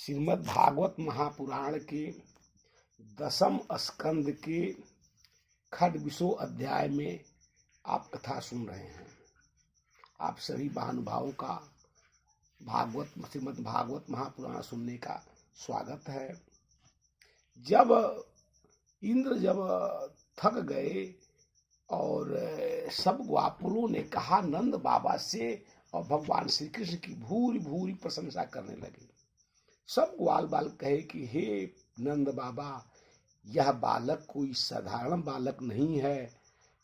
श्रीमद् भागवत महापुराण के 10वें स्कंद के खड्ग अध्याय में आप कथा सुन रहे हैं। आप सभी महानुभावों का श्रीमद् भागवत महापुराण सुनने का स्वागत है। जब इंद्र थक गए और सब ग्वालों ने कहा नंद बाबा से और भगवान श्री कृष्ण की भूरी भूरी प्रशंसा करने लगे। सब ग्वाल बाल कहे कि हे नंद बाबा, यह बालक कोई साधारण बालक नहीं है।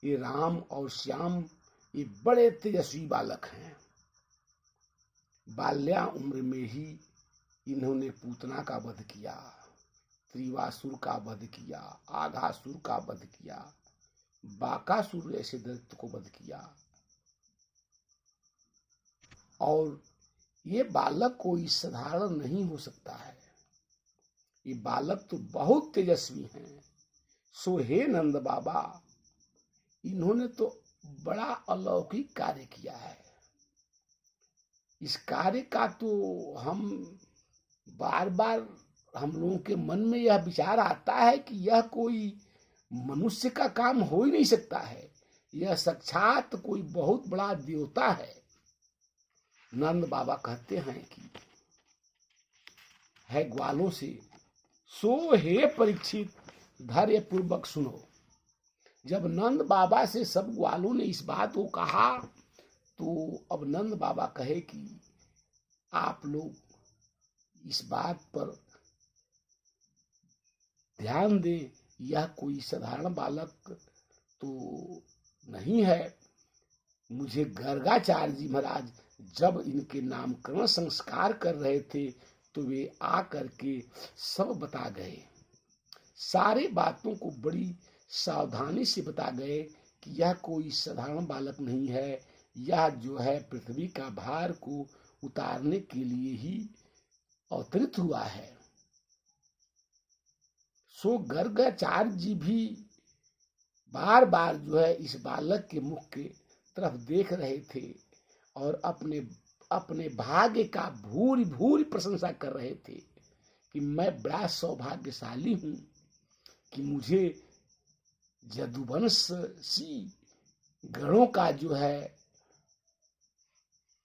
ये राम और श्याम ये बड़े तेजस्वी बालक हैं। बाल्या उम्र में ही इन्होंने पूतना का वध किया, त्रिवासुर का वध किया, आघासुर का वध किया, बाकासुर ऐसे दैत्य को वध किया। और ये बालक कोई साधारण नहीं हो सकता है। ये बालक तो बहुत तेजस्वी हैं। सो हे नंद बाबा, इन्होंने तो बड़ा अलौकिक कार्य किया है। इस कार्य का तो हम बार बार हम लोगों के मन में यह विचार आता है कि यह कोई मनुष्य का काम हो ही नहीं सकता है। यह साक्षात कोई बहुत बड़ा देवता है। नंद बाबा कहते हैं कि है ग्वालों से, सो हे परीक्षित धैर्य पूर्वक सुनो। जब नंद बाबा से सब ग्वालों ने इस बात को कहा तो अब नंद बाबा कहे कि आप लोग इस बात पर ध्यान दें। यह कोई साधारण बालक तो नहीं है। मुझे गर्गाचार्य जी महाराज जब इनके नामकरण संस्कार कर रहे थे तो वे आकर के सब बता गए। सारे बातों को बड़ी सावधानी से बता गए कि यह कोई साधारण बालक नहीं है। यह जो है पृथ्वी का भार को उतारने के लिए ही अवतरित हुआ है। सो गर्गाचार्य जी भी बार बार जो है इस बालक के मुख के तरफ देख रहे थे और अपने भाग्य का भूरी भूरी प्रशंसा कर रहे थे कि मैं बड़ा सौभाग्यशाली हूं कि मुझे यदुवंशी गणों का जो है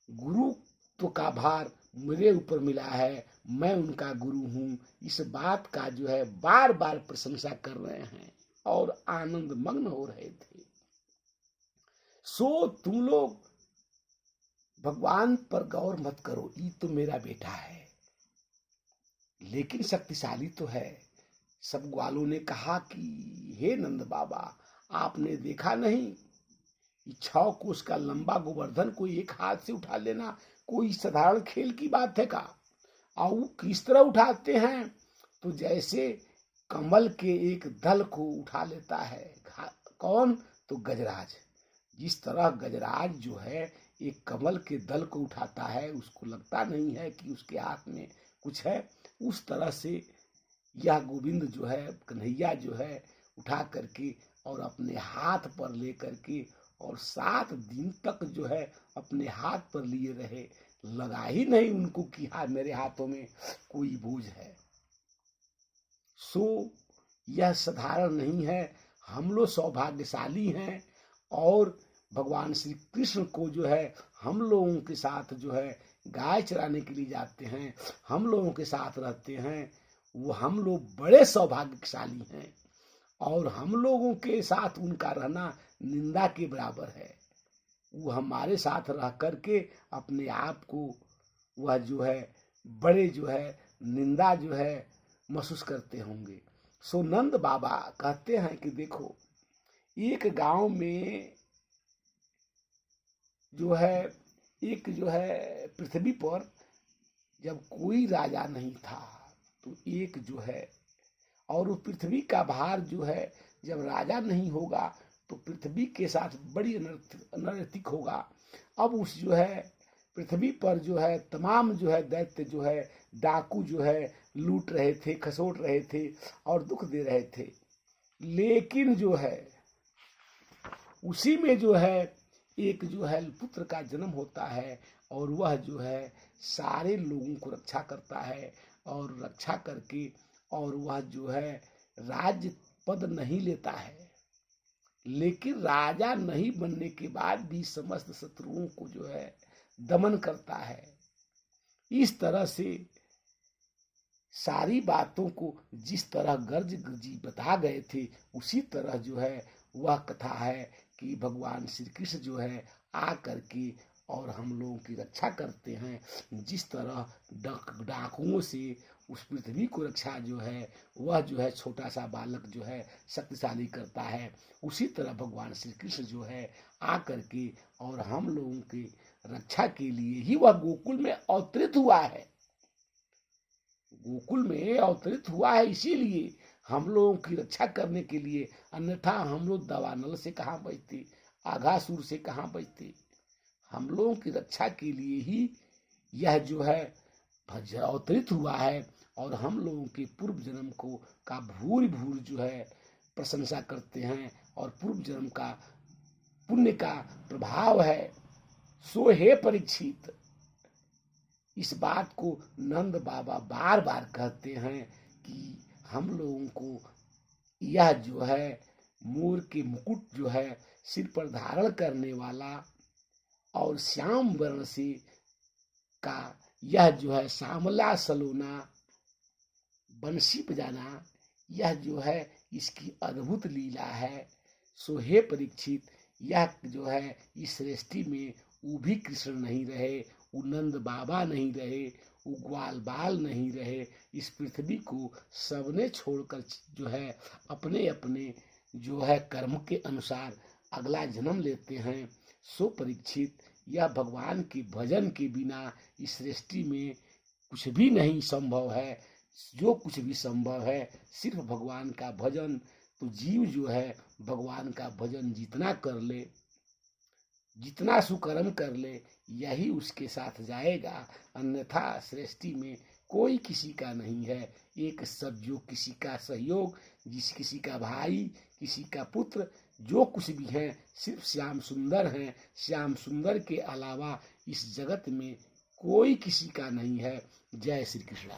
गुरुत्व का भार मेरे ऊपर मिला है। मैं उनका गुरु हूं। इस बात का जो है बार बार प्रशंसा कर रहे हैं और आनंद मग्न हो रहे थे। सो तुम लोग भगवान पर गौर मत करो। ये तो मेरा बेटा है लेकिन शक्तिशाली तो है। सब ग्वालों ने कहा कि हे नंद बाबा, आपने देखा नहीं 6 कोस का लंबा गोवर्धन को एक हाथ से उठा लेना कोई साधारण खेल की बात है का? और वो किस तरह उठाते हैं तो जैसे कमल के एक दल को उठा लेता है। कौन? तो गजराज। जिस तरह गजराज जो है एक कमल के दल को उठाता है, उसको लगता नहीं है कि उसके हाथ में कुछ है। उस तरह से यह गोविंद जो है, कन्हैया जो है, उठा करके और अपने हाथ पर ले करके और 7 दिन तक जो है अपने हाथ पर लिए रहे। लगा ही नहीं उनको कि हाँ मेरे हाथों में कोई बोझ है। सो यह साधारण नहीं है। हम लोग सौभाग्यशाली हैं और भगवान श्री कृष्ण को जो है हम लोगों के साथ जो है गाय चराने के लिए जाते हैं, हम लोगों के साथ रहते हैं। वो हम लोग बड़े सौभाग्यशाली हैं और हम लोगों के साथ उनका रहना निंदा के बराबर है। वो हमारे साथ रह करके अपने आप को वह जो है बड़े जो है निंदा जो है महसूस करते होंगे। सो नंद बाबा कहते हैं कि देखो, एक गांव में जो है पृथ्वी पर जब कोई राजा नहीं था तो एक जो है, और वो पृथ्वी का भार जो है जब राजा नहीं होगा तो पृथ्वी के साथ बड़ी अनर्थिक होगा। अब उस जो है पृथ्वी पर जो है तमाम जो है दैत्य जो है डाकू जो है लूट रहे थे, खसोट रहे थे और दुख दे रहे थे। लेकिन जो है उसी में जो है एक जो है पुत्र का जन्म होता है और वह जो है सारे लोगों को रक्षा करता है और रक्षा करके, और वह जो है राज्य पद नहीं लेता है, लेकिन राजा नहीं बनने के बाद भी समस्त शत्रुओं को जो है दमन करता है। इस तरह से सारी बातों को जिस तरह गर्ज जी बता गए थे, उसी तरह जो है वह कथा है कि भगवान श्री कृष्ण जो है आ करके और हम लोगों की रक्षा करते हैं। जिस तरह डाकुओं से उस पृथ्वी को रक्षा जो है वह जो है छोटा सा बालक जो है शक्तिशाली करता है, उसी तरह भगवान श्री कृष्ण जो है आ करके और हम लोगों की रक्षा के लिए ही वह गोकुल में अवतरित हुआ है। गोकुल में अवतरित हुआ है इसीलिए हम लोगों की रक्षा करने के लिए, अन्यथा हम लोग दावानल से कहाँ बचते, आघासुर से कहाँ बचते। हम लोगों की रक्षा के लिए ही यह जो है अवतरित हुआ है, और हम लोगों के पूर्व जन्म को का भूरि भूरि जो है प्रशंसा करते हैं, और पूर्व जन्म का पुण्य का प्रभाव है। सो हे परीक्षित, इस बात को नंद बाबा बार बार कहते हैं कि हम लोगों को यह जो है मोर के मुकुट जो है सिर पर धारण करने वाला और श्याम वर्ण से का यह जो है श्यामला सलोना बंसी बजाना, यह जो है इसकी अद्भुत लीला है। सो हे परीक्षित, यह जो है इस सृष्टि में वो भी कृष्ण नहीं रहे, वो नंद बाबा नहीं रहे, वो ग्वाल बाल नहीं रहे। इस पृथ्वी को सबने छोड़कर जो है अपने अपने जो है कर्म के अनुसार अगला जन्म लेते हैं। सो परीक्षित, यह भगवान के भजन के बिना इस सृष्टि में कुछ भी नहीं संभव है। जो कुछ भी संभव है सिर्फ भगवान का भजन। तो जीव जो है भगवान का भजन जितना कर ले, जितना सुकर्म कर ले, यही उसके साथ जाएगा, अन्यथा सृष्टि में कोई किसी का नहीं है। एक सब जो किसी का सहयोग, जिस किसी का भाई, किसी का पुत्र, जो कुछ भी है सिर्फ श्याम सुंदर हैं। श्याम सुंदर के अलावा इस जगत में कोई किसी का नहीं है। जय श्री कृष्ण।